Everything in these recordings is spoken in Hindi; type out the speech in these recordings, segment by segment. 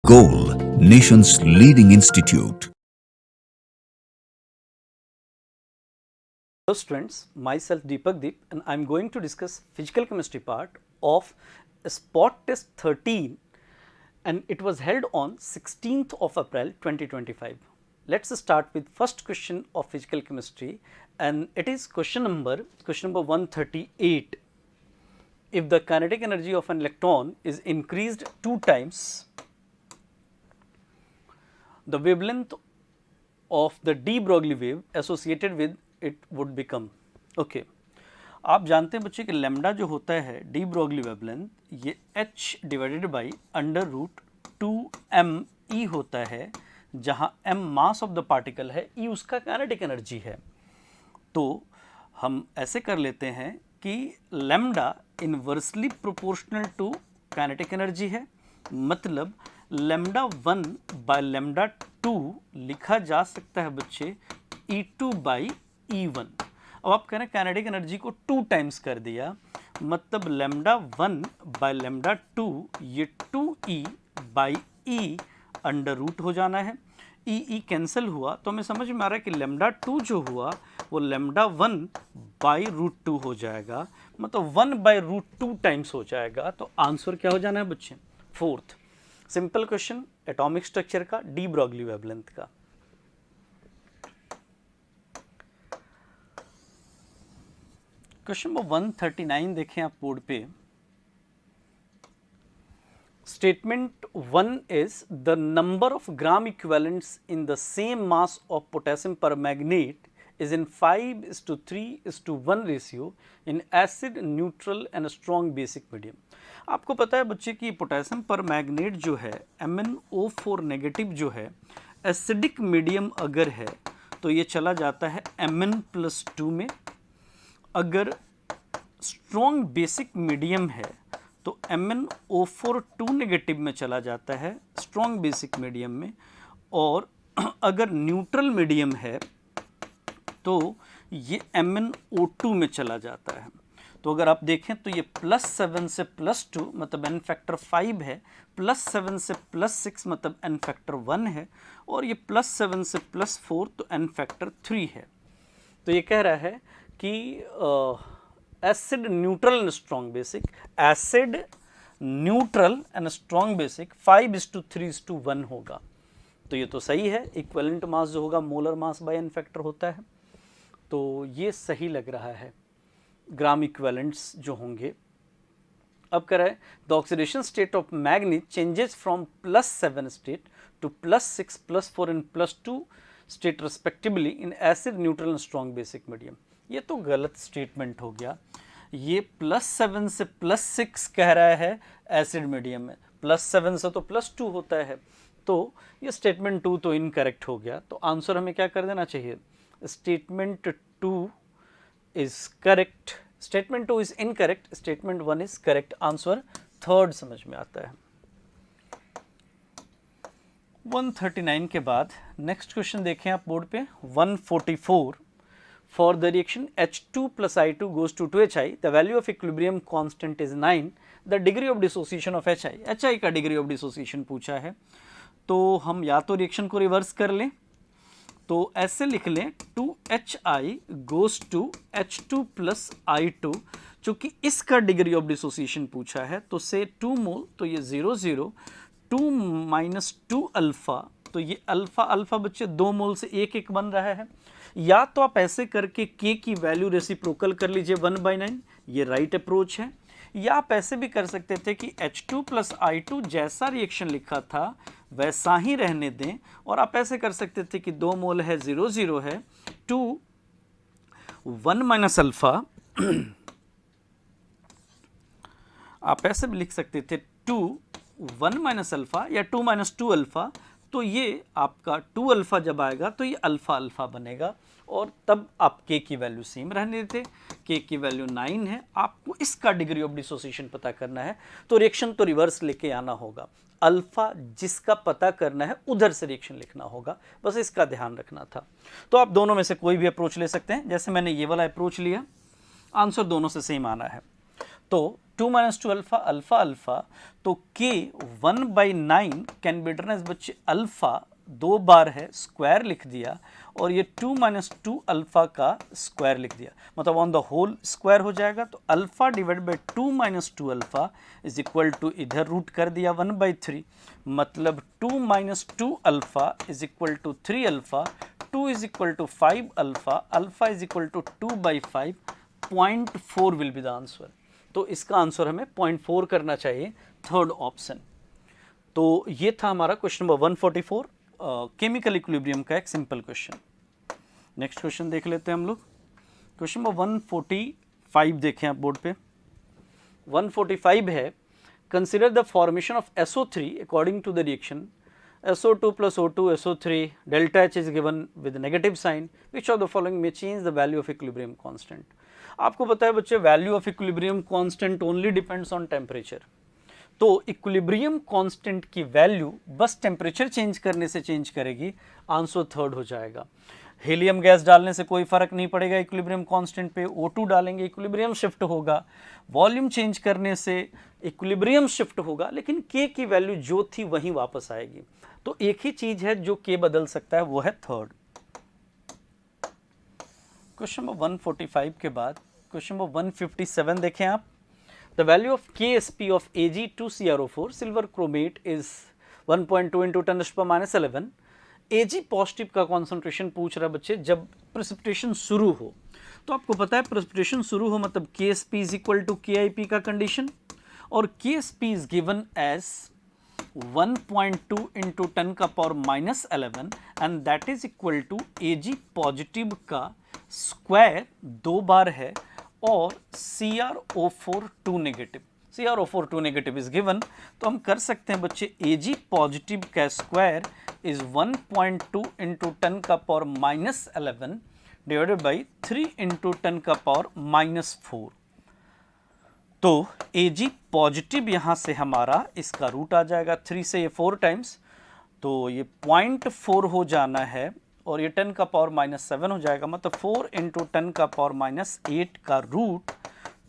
Goal, nation's leading institute. Hello students, myself Deepak Deep and I am going to discuss physical chemistry part of spot test 13 and it was held on 16th of April 2025. Let's start with first question of physical chemistry and it is question number 138. If the kinetic energy of an electron is increased 2 times, the wavelength of the de Broglie wave associated with it would become. Okay. आप जानते हैं बच्चे कि लैम्डा जो होता है डी ब्रोगली वेवलेंथ ये h divided by under root 2m होता है, जहाँ m mass of the particle है, e उसका काइनेटिक एनर्जी है। तो हम ऐसे कर लेते हैं कि lambda inversely proportional to kinetic energy है, मतलब लैम्डा 1 बाय लैम्डा 2 लिखा जा सकता है बच्चे E2 बाई E1। अब आप कह रहे हैं काइनेटिक एनर्जी को 2 टाइम्स कर दिया, मतलब लैम्डा 1 बाय लैम्डा 2 ये 2E by E under root हो जाना है। E कैंसिल हुआ तो हमें समझ में आ रहा है कि लैम्डा 2 जो हुआ वो लैम्डा 1 बाई रूट 2 हो जाएगा, मतलब 1 बाई रूट 2 टाइम्स हो जाएगा। तो आंसर क्या हो जाना है बच्चे? Fourth. Simple question atomic structure का, डी ब्रोगली वेवलेंथ का। क्वेश्चन नंबर 139 देखें आप बोर्ड पे। Statement 1 is the number of gram equivalents in the same mass of potassium permanganate is in 5:3:1 ratio in acid, neutral and strong basic medium. आपको पता है बच्चे कि पोटेशियम परमैंगनेट जो है MnO4 नेगेटिव जो है, एसिडिक मीडियम अगर है तो ये चला जाता है Mn+2 में। अगर स्ट्रॉन्ग बेसिक मीडियम है तो MnO4 2 नेगेटिव में चला जाता है स्ट्रॉन्ग बेसिक मीडियम में। और अगर न्यूट्रल मीडियम है तो ये MnO2 में चला जाता है। तो अगर आप देखें तो ये +7 से +2 मतलब n फैक्टर 5 है, +7 से +6 मतलब n फैक्टर 1 है, और ये +7 से +4 तो n फैक्टर 3 है। तो ये कह रहा है कि acid, neutral and strong basic, acid, neutral and strong basic 5:3:1 होगा। तो ये तो सही है। इक्विवेलेंट मास जो होगा molar mass by n factor होता है, तो ये सही लग रहा है। ग्राम इक्विवेलेंट्स जो होंगे। अब कह रहा है the oxidation state of manganese changes from +7 state to +6, +4 and +2 state respectively in acid, neutral and strong basic medium. ये तो गलत स्टेटमेंट हो गया। ये +7 से +6 कह रहा है एसिड मीडियम में, +7 से तो +2 होता है, तो ये स्टेटमेंट 2 तो इनकरेक्ट हो गया। तो आंसर हमें क्या कर देना चाहिए? Statement 2 is correct, Statement 2 is incorrect, Statement 1 is correct। Answer third समझ में आता है। 139 के बाद नेक्स्ट क्वेश्चन देखें आप बोर्ड पे। 144 for the reaction H2 + I2 goes to 2HI, the value of equilibrium constant is 9, the degree of dissociation of HI। HI का डिग्री ऑफ डिसोसिएशन पूछा है, तो हम या तो रिएक्शन को रिवर्स कर लें, तो ऐसे लिख लें 2HI goes to H2 + I2। चूँकि इसका डिग्री ऑफ डिसोसिएशन पूछा है तो से 2 मोल, तो ये 0 0, 2 - 2 अल्फ़ा, तो ये अल्फ़ा अल्फ़ा बच्चे 2 मोल से 1 1 बन रहा है। या तो आप ऐसे करके K की वैल्यू रेसिप्रोकल कर लीजिए 1/9, ये राइट अप्रोच है। या आप ऐसे भी कर सकते थे कि H2 + I2 जैसा रिएक्शन लिखा था वैसा ही रहने दें, और आप ऐसे कर सकते थे कि 2 मोल है 0 0 है, 2 1 - अल्फ़ा, आप ऐसे भी लिख सकते थे 2 1 - अल्फ़ा या 2 - 2 अल्फ़ा। तो ये आपका 2 अल्फ़ा जब आएगा तो ये अल्फ़ा अल्फ़ा बनेगा, और तब आप K की वैल्यू सेम रहने देते। K की वैल्यू 9 है, आपको इसका डिग्री ऑफ डिसोसिएशन पता करना है, तो रिएक्शन तो रिवर्स लेके आना होगा। अल्फ़ा जिसका पता करना है उधर से रिएक्शन लिखना होगा, बस इसका ध्यान रखना था। तो आप दोनों में से कोई भी अप्रोच ले सकते हैं, जैसे मैंने ये वाला अप्रोच लिया, आंसर दोनों से सेम आना है। तो 2 माइनस 2 अल्फा अल्फा अल्फा, तो k 1/9 can be written as बच्चे अल्फा 2 बार है, स्क्वायर लिख दिया, और ये 2 माइनस 2 अल्फा का स्क्वायर लिख दिया, मतलब ऑन द होल स्क्वायर हो जाएगा। तो alpha divide by 2 minus 2 alpha is equal to, इधर रूट कर दिया 1/3, मतलब 2 minus 2 alpha is equal to 3 alpha, 2 is equal to 5 alpha, alpha is equal to 2/5, 0.4 will be the answer. तो इसका आंसर हमें 0.4 करना चाहिए, थर्ड ऑप्शन। तो ये था हमारा क्वेश्चन नंबर 144, केमिकल इक्विलिब्रियम का एक सिंपल क्वेश्चन। नेक्स्ट क्वेश्चन देख लेते हैं हम लोग। क्वेश्चन नंबर 145 देखें आप बोर्ड पे। 145 है, consider the formation of SO3 according to the reaction SO2 plus O2 SO3 delta H is given with negative sign, which of the following may change the value of equilibrium constant। आपको पता है बच्चे, value of equilibrium constant only depends on temperature. तो इक्विलिब्रियम कांस्टेंट की वैल्यू बस टेम्परेचर चेंज करने से चेंज करेगी, आंसर थर्ड हो जाएगा। हीलियम गैस डालने से कोई फर्क नहीं पड़ेगा इक्विलिब्रियम कांस्टेंट पे, O2 डालेंगे इक्विलिब्रियम शिफ्ट होगा, वॉल्यूम चेंज करने से इक्विलिब्रियम शिफ्ट होगा, लेकिन K की वैल्यू जो थी वहीं वापस आएगी। तो एक ही चीज है जो K बदल सकता है, वो है थर्ड। क्वेश्चन नंबर 145 के बाद क्वेश्चन नंबर 157 देखें आप। The value of KSP of Ag2CrO4 silver chromate is 1.2 into 10⁻11। Ag positive का कॉन्सेंट्रेशन पूछ रहा है बच्चे जब प्रेसिपिटेशन शुरू हो। तो आपको पता है प्रेसिपिटेशन शुरू हो मतलब KSP is equal to KIP का कंडीशन, और KSP is given as 1.2 into 10⁻11 and that is equal to Ag positive का स्क्वायर 2 बार है, और CrO4 2 negative, CrO4 2 negative is given. तो हम कर सकते हैं बच्चे Ag पॉजिटिव का square is 1.2 into 10⁻11 divided by 3 into 10⁻4। तो Ag पॉजिटिव यहाँ से हमारा इसका रूट आ जाएगा, 3 से ये 4 टाइम्स, तो ये 0.4 हो जाना है, और ये 10⁻7 हो जाएगा, मतलब 4 इंटू 10⁻8 का root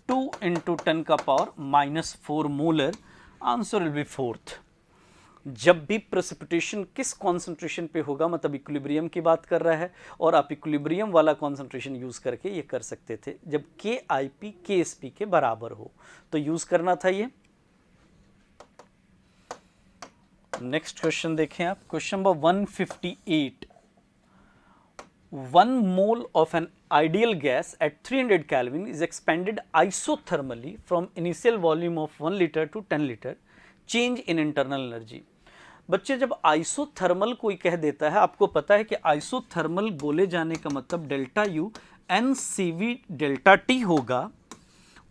2 into 10⁻4 molar. Answer will be fourth. जब भी प्रेसिपिटेशन किस कॉन्सेंट्रेशन पे होगा, मतलब इक्विलिब्रियम की बात कर रहा है, और आप इक्विलिब्रियम वाला कॉन्सेंट्रेशन यूज करके ये कर सकते थे जब KIP KSP के बराबर हो, तो यूज करना था ये। नेक्स्ट क्वेश्चन देखें आप। Question number 158। 1 mole of an ideal gas at 300 Kelvin is expanded isothermally from initial volume of 1 liter to 10 liter. Change in internal energy। बच्चे जब आइसोथर्मल कोई कह देता है, आपको पता है कि आइसोथर्मल बोले जाने का मतलब delta U NCV delta T होगा,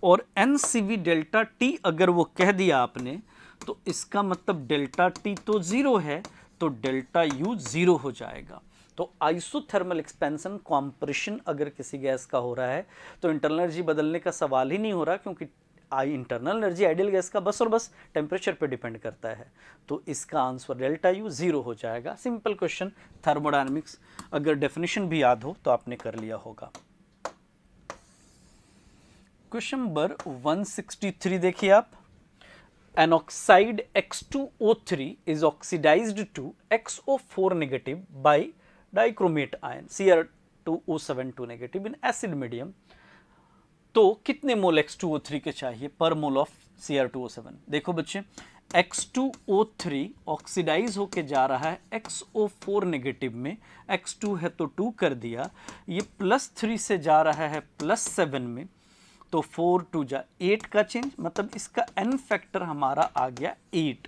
और NCV डेल्टा T अगर वो कह दिया आपने तो इसका मतलब डेल्टा T तो 0 है, तो डेल्टा U 0 हो जाएगा। तो आइसोथर्मल एक्सपेंशन कॉम्प्रेशन अगर किसी गैस का हो रहा है तो इंटरनल एनर्जी बदलने का सवाल ही नहीं हो रहा, क्योंकि इंटरनल एनर्जी आइडियल गैस का बस और बस टेम्परेचर पे डिपेंड करता है। तो इसका आंसर डेल्टा U 0 हो जाएगा। सिंपल क्वेश्चन, थर्मोडायनामिक्स अगर डेफिनेशन भी याद हो तो आपने कर लिया होगा। क्वेश्चन नंबर 163 देखिए आप। An oxide X2O3 is oxidized to XO4 negative by dichromate ion Cr2O7 negative in acid medium। तो कितने मोल X2O3 के चाहिए पर मोल ऑफ Cr2O7? देखो बच्चे, X2O3 ऑक्सीडाइज होके जा रहा है XO4 नेगेटिव में, X2 है तो 2 कर दिया, ये +3 से जा रहा है +7 में, तो 4 2 जा 8 का चेंज, मतलब इसका n फैक्टर हमारा आ गया 8।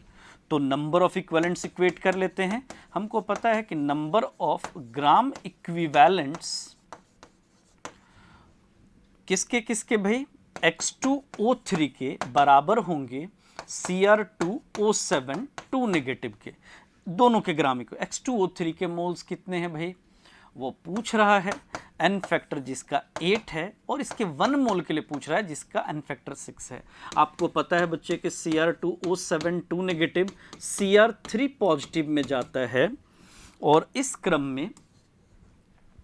तो नंबर ऑफ इक्विवेलेंट्स इक्वेट कर लेते हैं। हमको पता है कि नंबर ऑफ ग्राम इक्विवेलेंट्स किसके किसके भाई, X2O3 के बराबर होंगे Cr2O7 2 नेगेटिव के, दोनों के ग्राम इक्विवेलेंट। X2O3 के मोल्स कितने हैं भाई, वो पूछ रहा है, n फैक्टर जिसका 8 है, और इसके 1 मोल के लिए पूछ रहा है जिसका n फैक्टर 6 है। आपको पता है बच्चे कि Cr2O7 2 नेगेटिव Cr3 पॉजिटिव में जाता है, और इस क्रम में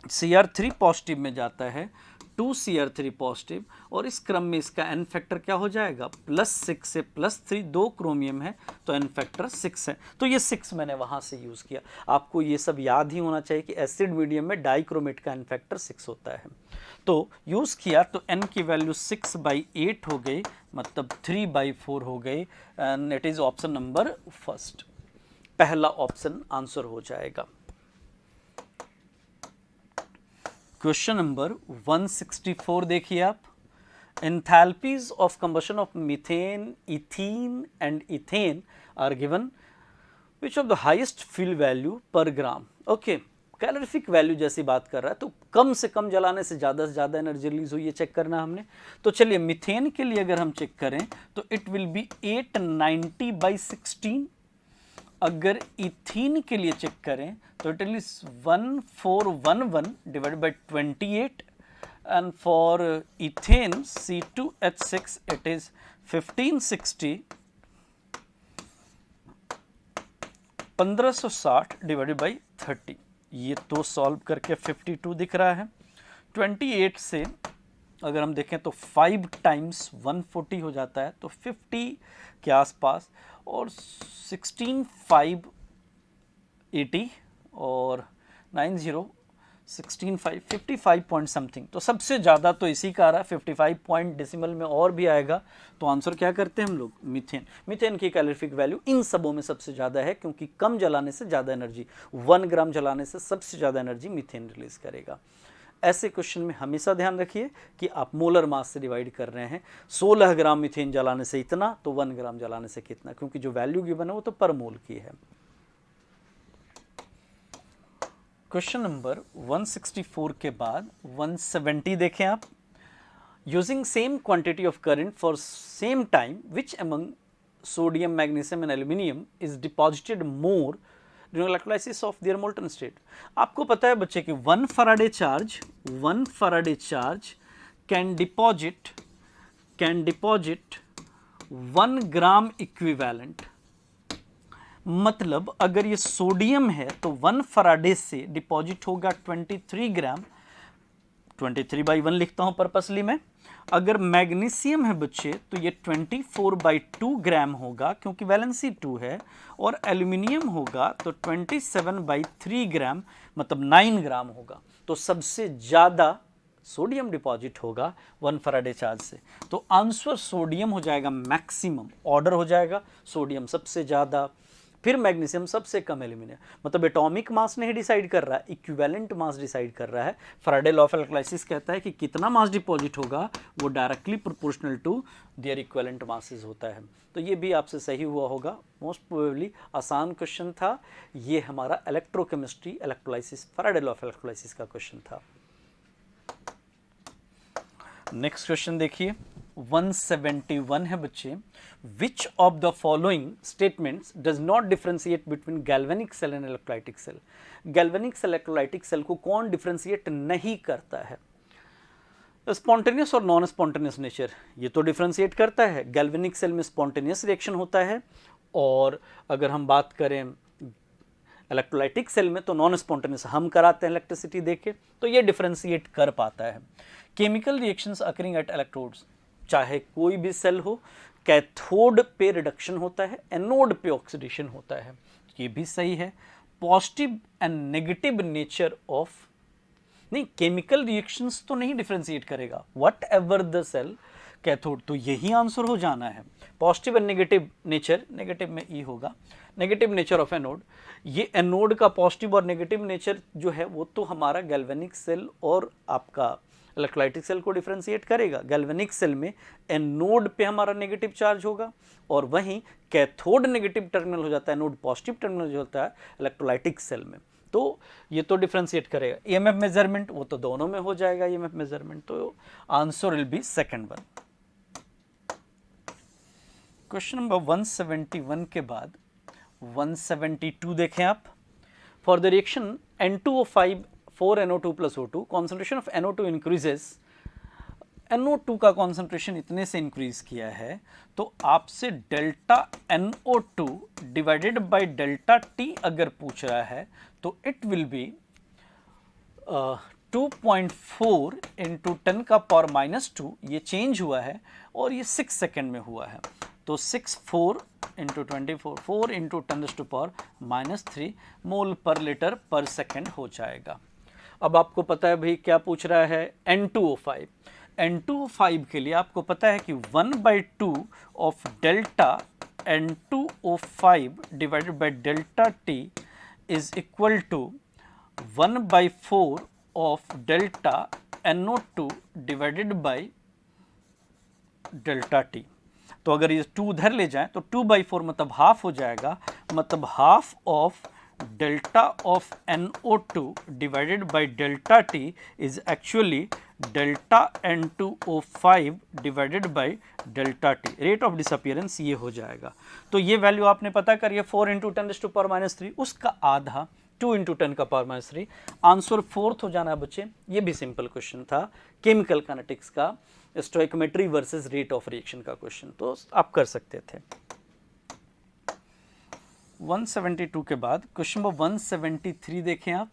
Cr3 पॉजिटिव में जाता है 2Cr3 पॉजिटिव, और इस क्रम में इसका n फैक्टर क्या हो जाएगा, +6 से +3, 2 क्रोमियम है तो n फैक्टर 6 है। तो ये 6 मैंने वहाँ से यूज़ किया। आपको ये सब याद ही होना चाहिए कि एसिड मीडियम में डाइक्रोमेट का n फैक्टर 6 होता है। तो यूज़ किया तो n की वैल्यू 6/8 हो गई, मतलब 3/4 हो गई, and it is option number first. पहला ऑप्शन आंसर हो जाएगा। क्वेश्चन नंबर 164 देखिए आप। Enthalpies of combustion of methane, ethene and ethane are given, which of the highest fill value per gram. Okay, calorific value जैसी बात कर रहा है तो कम से कम जलाने से ज़्यादा एनर्जी रिलीज हुई है, चेक करना हमने। तो चलिए मीथेन के लिए अगर हम चेक करें तो इट विल बी 890/16। अगर इथीन के लिए चेक करें तो it is 1411 divided by 28, and for ethane C2H6 it is 1560 1560 divided by 30। ये तो सॉल्व करके 52 दिख रहा है। 28 से अगर हम देखें तो 5 टाइम्स 140 हो जाता है, तो 50 के आसपास, और 16 5 80 और 90 16 5 55 पॉइंट समथिंग। तो सबसे ज़्यादा तो इसी का आ रहा है, 55 पॉइंट डेसिमल में और भी आएगा। तो आंसर क्या करते हैं हम लोग, मीथेन। मीथेन की कैलोरीफिक वैल्यू इन सबों में सबसे ज़्यादा है, क्योंकि कम जलाने से ज़्यादा एनर्जी, 1 ग्राम जलाने से सबसे ज़्यादा एनर्जी मीथेन रिलीज करेगा। ऐसे क्वेश्चन में हमेशा ध्यान रखिए कि आप मोलर मास से डिवाइड कर रहे हैं। 16 ग्राम मीथेन जलाने से इतना, तो 1 ग्राम जलाने से कितना, क्योंकि जो वैल्यू गिवन है वो तो पर मोल की है। क्वेश्चन नंबर 164 के बाद 170 देखें आप। Using same quantity of current for same time, which among sodium, magnesium and aluminium is deposited more during electrolysis of their molten state. आपको पता है बच्चे कि 1 Faraday charge can deposit 1 gram equivalent. मतलब अगर ये सोडियम है तो 1 फराडे से डिपॉजिट होगा 23 ग्राम, 23/1 लिखता हूं पर्पसली में। अगर मैग्नीशियम है बच्चे तो ये 24/2 ग्राम होगा, क्योंकि वैलेंसी 2 है, और एल्यूमिनियम होगा तो 27/3 ग्राम, मतलब 9 ग्राम होगा। तो सबसे ज़्यादा सोडियम डिपॉजिट होगा 1 फराडे चार्ज से। तो आंसर सोडियम हो जाएगा, मैक्सिमम ऑर्डर हो जाएगा, सोडियम सबसे ज़्यादा, फिर मैग्नीशियम सबसे कम, एल्यूमिनियम। मतलब एटॉमिक मास नहीं डिसाइड कर रहा है, इक्विवेलेंट मास डिसाइड कर रहा है। फैराडे लॉ ऑफ इलेक्ट्रोलाइसिस कहता है कि कितना मास डिपॉजिट होगा वो directly proportional to their equivalent masses होता है। तो ये भी आपसे सही हुआ होगा, मोस्ट प्रोबेबली आसान क्वेश्चन था। ये हमारा electrochemistry, electrolysis, Faraday law of electrolysis का क्वेश्चन था। नेक्स्ट क्वेश्चन देखिए 171 है बच्चे। Which of the following statements does not differentiate between galvanic cell and electrolytic cell. Galvanic cell, electrolytic cell को कौन डिफरेंशिएट नहीं करता है? स्पॉन्टेनियस और नॉन स्पॉन्टेनियस नेचर, ये तो डिफरेंशिएट करता है। गैल्वेनिक सेल में स्पॉन्टेनियस रिएक्शन होता है, और अगर हम बात करें इलेक्ट्रोलाइटिक सेल में तो नॉन स्पॉन्टेनियस, हम कराते हैं इलेक्ट्रिसिटी देके, तो ये डिफरेंशिएट कर पाता है। Chemical reactions occurring at electrodes, चाहे कोई भी सेल हो, कैथोड पे रिडक्शन होता है, एनोड पे ऑक्सीडेशन होता है, ये भी सही है। Positive and negative nature of, नहीं, केमिकल रिएक्शंस तो नहीं डिफरेंशिएट करेगा, whatever the cell, cathode, तो यही आंसर हो जाना है। Positive and negative nature, negative में ई होगा, नेगेटिव नेचर ऑफ एनोड। ये एनोड का पॉजिटिव और नेगेटिव नेचर जो है वो तो हमारा गैल्वेनिक सेल और आपका इलेक्ट्रोलाइटिक सेल को डिफरेंशिएट करेगा। गैल्वेनिक सेल में एनोड पे हमारा नेगेटिव चार्ज होगा, और वहीं कैथोड नेगेटिव टर्मिनल हो जाता है, एनोड पॉजिटिव टर्मिनल जो होता है इलेक्ट्रोलाइटिक सेल में। तो ये तो डिफरेंशिएट करेगा। ईएमएफ मेजरमेंट वो तो दोनों में हो जाएगा, ईएमएफ मेजरमेंट, तो answer will B second one. Question number 171 के बाद 172 देखें आप। For the reaction N2O5 4NO2 plus O2, concentration of NO2 increases, NO2 का कॉन्सेंट्रेशन इतने से इंक्रीज किया है, तो आपसे delta NO2 divided by delta T अगर पूछ रहा है तो इट विल बी 2.4 इंटू 10 का पावर -2 ये चेंज हुआ है और ये 6 सेकेंड में हुआ है। तो 4 इंटू 24 4 इंटू 10⁻³ मोल पर लीटर पर सेकेंड हो जाएगा। अब आपको पता है भाई क्या पूछ रहा है, N2O5। N2O5 के लिए आपको पता है कि 1/2 of delta N2O5 divided by delta T is equal to 1/4 of delta NO2 divided by delta T। तो अगर ये 2 उधर ले जाएं तो 2/4 मतलब हाफ हो जाएगा, मतलब half of delta of NO2 divided by delta T is actually delta N2O5 divided by delta T। Rate of disappearance ये हो जाएगा। तो ये वैल्यू आपने पता करिए 4 इंटू 10⁻³ उसका आधा 2 इंटू 10 का पावर -3। आंसर 4th हो जाना है बच्चे। ये भी सिंपल क्वेश्चन था, केमिकल काइनेटिक्स का stoichiometry versus rate of reaction का क्वेश्चन, तो आप कर सकते थे। 172 के बाद क्वेश्चन नंबर 173 देखें आप।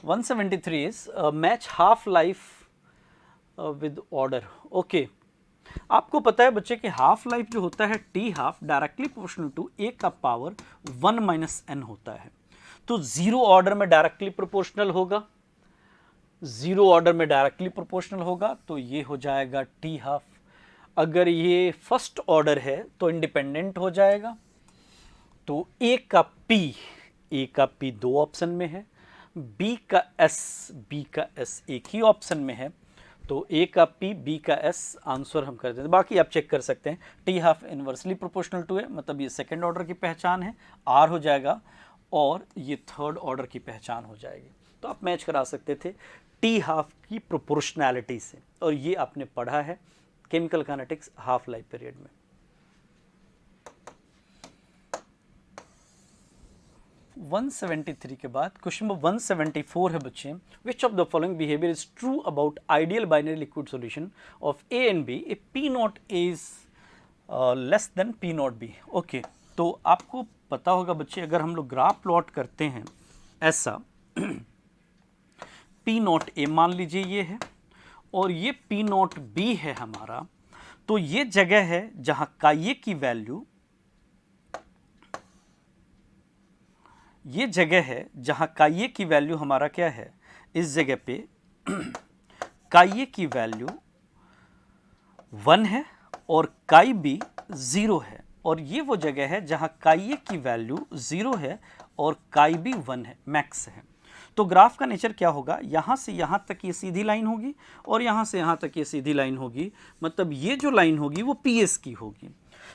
173 is match half life with order. Okay, आपको पता है बच्चे कि हाफ लाइफ जो होता है T half directly proportional to A का पावर 1 - n होता है। तो जीरो ऑर्डर में डायरेक्टली प्रोपोर्शनल होगा, जीरो ऑर्डर में डायरेक्टली प्रोपोर्शनल होगा, तो ये हो जाएगा टी हाफ। अगर ये फर्स्ट ऑर्डर है तो इंडिपेंडेंट हो जाएगा। तो ए का पी 2 ऑप्शन में है, बी का एस एक ही ऑप्शन में है। तो ए का पी बी का एस आंसर हम कर देते हैं। बाकी आप चेक कर सकते हैं। T half inversely proportional to है, मतलब ये सेकंड ऑर्डर की पहचान है, आर हो जाएगा, और ये थर्ड ऑर्डर की पहचान हो जाएगी। तो आप मैच करा सकते थे टी हाफ की प्रोपोर्शनैलिटी से, और ये आपने पढ़ा है chemical kinetics half life period में। 173 के बाद क्वेश्चन नंबर 174 है बच्चे, which of the following behaviour is true about ideal binary liquid solution of A and B A P not is less than P not B. Okay, तो आपको पता होगा बच्चे, अगर हम लोग ग्राफ प्लॉट करते हैं ऐसा, पी नॉट ए मान लीजिए ये है और ये पी नॉट बी है हमारा, तो ये जगह है जहां काये की वैल्यू, ये जगह है जहां काये की वैल्यू हमारा क्या है, इस जगह पे काये की वैल्यू 1 है और काई बी 0 है, और ये वो जगह है जहां काये की वैल्यू 0 है और काई बी 1 है, मैक्स है। तो ग्राफ का नेचर क्या होगा, यहां से यहां तक ये सीधी लाइन होगी और यहां से यहां तक ये सीधी लाइन होगी, मतलब ये जो लाइन होगी वो पीएस की होगी।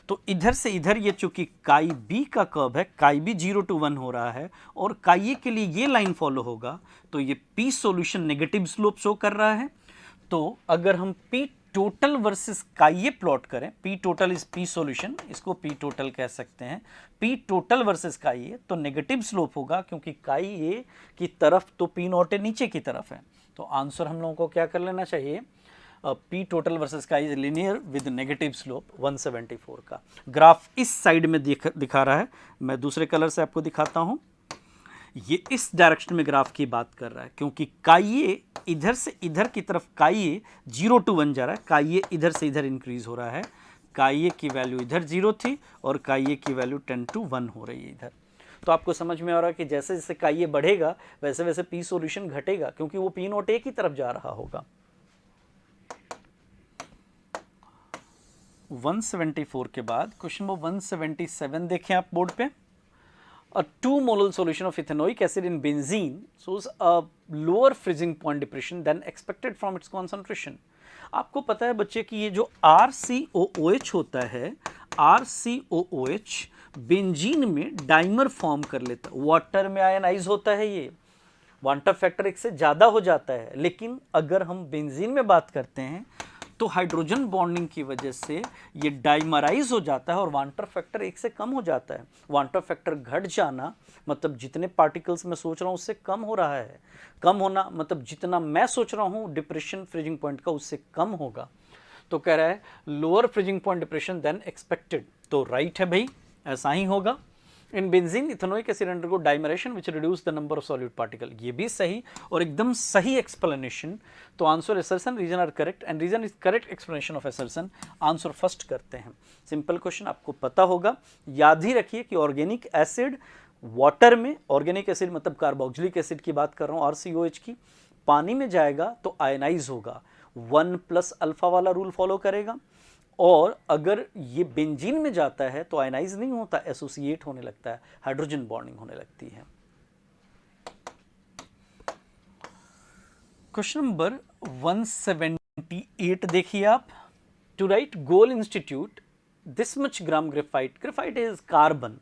तो इधर से इधर ये चूंकि काई बी का कर्व है, काई बी 0 to 1 हो रहा है और काई ए के लिए ये लाइन फॉलो होगा, तो ये P solution negative slope show कर रहा है। तो अगर हम पी टोटल वर्सेस काई ए प्लॉट करें, P total is P solution, इसको पी टोटल कह सकते हैं, पी टोटल वर्सेस काई ए, तो नेगेटिव स्लोप होगा क्योंकि काई ए की तरफ तो पी नॉट ए नीचे की तरफ है। तो आंसर हम लोगों को क्या कर लेना चाहिए, पी टोटल वर्सेस काई is linear with negative slope. 174 का ग्राफ इस साइड में दिखा रहा है, मैं दूसरे कलर से आपको दिखाता हूं। ये इस डायरेक्शन में ग्राफ की बात कर रहा है क्योंकि काई इधर से इधर की तरफ काई 0 to 1 जा रहा है, काई इधर से इधर इंक्रीज हो रहा है। काई की वैल्यू इधर 0 थी और काई की वैल्यू 10 to 1 हो रही है इधर। तो आपको समझ में आ रहा है कि जैसे जैसे काई बढ़ेगा वैसे वैसे पी सॉल्यूशन घटेगा क्योंकि वो पी नॉट ए की तरफ जा रहा होगा। 174 के बाद क्वेश्चन नंबर 177 देखें आप बोर्ड पे। A 2 molar solution of ethanoic acid in benzene shows a lower freezing point depression than expected from its concentration। आपको पता है बच्चे कि ये जो RCOOH होता है, RCOOH बेंजीन में डाइमर फॉर्म कर लेता है, वाटर में आयनाइज होता है, ये वांटर फैक्टर 1 से ज़्यादा हो जाता है। लेकिन अगर हम बेंजीन में बात करते हैं तो हाइड्रोजन बॉन्डिंग की वजह से ये डाइमराइज हो जाता है और वांटर फैक्टर 1 से कम हो जाता है। वांटर फैक्टर घट जाना मतलब जितने पार्टिकल्स मैं सोच रहा हूँ उससे कम हो रहा है, कम होना मतलब जितना मैं सोच रहा हूँ डिप्रेशन फ्रीजिंग पॉइंट का उससे कम होगा। तो कह रहा है lower freezing point depression than expected, तो राइट है भाई, ऐसा ही होगा। In benzene ethanoic acid undergo dimerisation which reduce the number of solute particle. ये भी सही और एकदम सही एक्सप्लेनेशन। तो answer assertion, reason are correct and reason is correct explanation of assertion. Answer first करते हैं। सिंपल क्वेश्चन, आपको पता होगा, याद ही रखिए कि ऑर्गेनिक एसिड वाटर में, ऑर्गेनिक एसिड मतलब कार्बोक्सिलिक एसिड की बात कर रहा हूं, RCOH की, पानी में जाएगा तो आयनाइज होगा, 1+ अल्फा वाला रूल फॉलो करेगा। और अगर ये बेंजीन में जाता है तो आयनाइज नहीं होता, एसोसिएट होने लगता है, हाइड्रोजन बॉन्डिंग होने लगती है। क्वेश्चन नंबर 178 देखिए आप। To write goal institute this much gram graphite, graphite is carbon,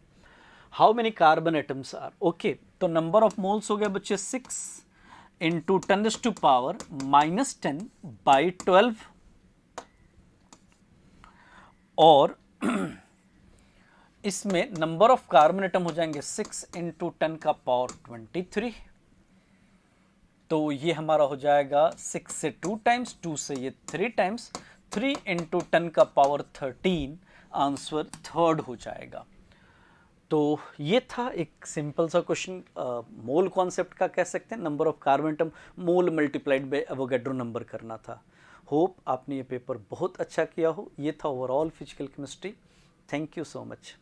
how many carbon atoms are, okay. तो नंबर ऑफ मोल्स हो गया बच्चे 6 इंटू 10⁻⁻10 बाई 12 और इसमें नंबर ऑफ कार्बन एटम हो जाएंगे 6 इंटू 10⁻23। तो ये हमारा हो जाएगा 6 से 2 टाइम्स, 2 से ये 3 टाइम्स, 3 इंटू 10⁻13, आंसर थर्ड हो जाएगा। तो ये था एक सिंपल सा क्वेश्चन, मोल कॉन्सेप्ट का कह सकते हैं, number of carbon atom mole multiplied by Avogadro number करना था। होप आपने ये पेपर बहुत अच्छा किया हो। ये था overall physical chemistry. Thank you so much.